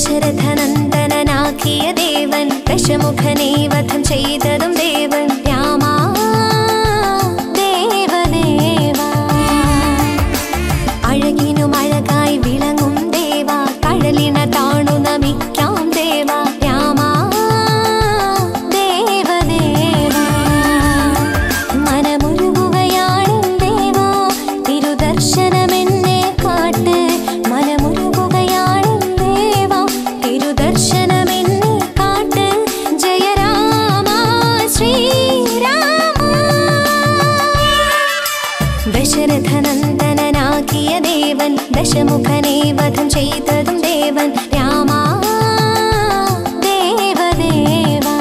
ദശരഥനന്ദനനാക്കിയ ദേവൻ ദശമുഖനെ വധം ചെയ്തതും ദേവൻ രാമാ ദേവദേവാ. അഴകിനും അഴകായി വിളങ്ങും ദേവാ, കഴലിണ താണു നമിക്കാം ദേവാ രാമാ ദേവദേവാ. മനമുരുകുകയാണ് ദേവാ, തിരുദർശനമെന്നെ കാട്ട്. മനമുരുകുകയാണ് ദേവാ, തിരുദർശനമെന്നെ കാട്ട്. ജയ രാമ ശ്രീരാമ. ദശരഥനന്ദനനാക്കിയ ദേവൻ ദശമുഖനെ വധം ചെയ്തതും ദേവൻ രാമാ ദേവദേവാ.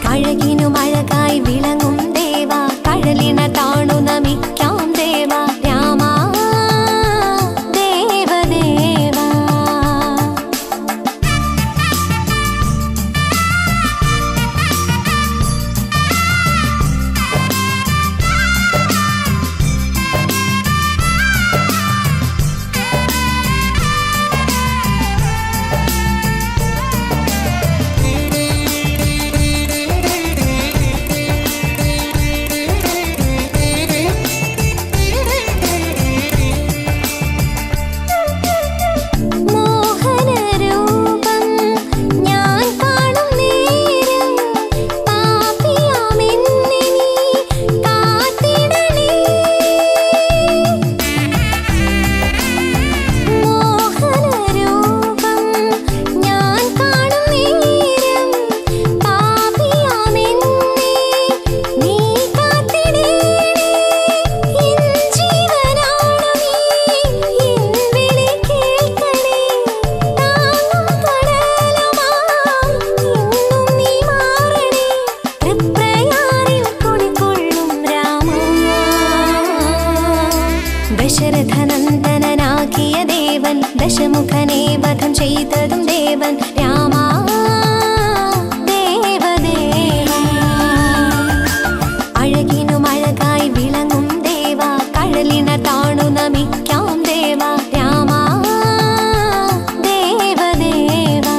കഴകിനും അഴകായി വിളങ്ങും ദേവാ, കഴലിണ താണു നമിക്കാം ദേവാ രാമാ ദേവദേവാ. ദശരഥനന്ദനനാക്കിയ ദേവൻ ദശമുഖനെ വധം ചെയ്തതും ദേവൻ രാമാ ദേവദേവാ. അഴകിനും അഴകായി വിളങ്ങും ദേവാ, കഴലിണ താണു നമിക്കാം ദേവാ രാമാ ദേവദേവാ.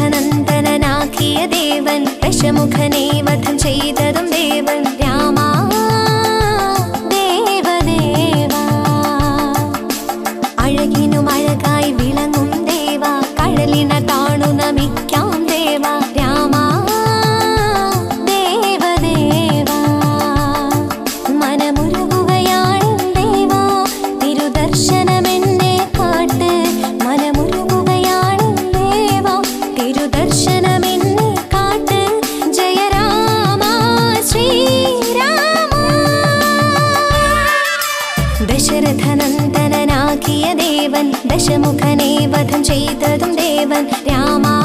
ദശരഥനന്ദനനാക്കിയ ദേവൻ ദശമുഖനെ വധം ചെയ്തതും ദേവൻ രാമാ ദേവദേവാ. അഴകിനും അഴകായി വിളങ്ങും ദേവാ, കഴലിണ താണു നമിക്കാം ദേവാ രാമാ ദേവദേവാ. മനമുരുകുകയാണ് ദേവാ, തിരുദർശനമെന്നെ കാട്ട്. മനമുരുകുകയാണ് ദേവാ, തിരുദർശനമെന്നെ കാട്ട്. ജയ രാമ ശ്രീരാമ. ദശരഥനന്ദനനാക്കിയ ദേവൻ ദശമുഖനെ വധം ചെയ്തതും ദേവൻ രാമാ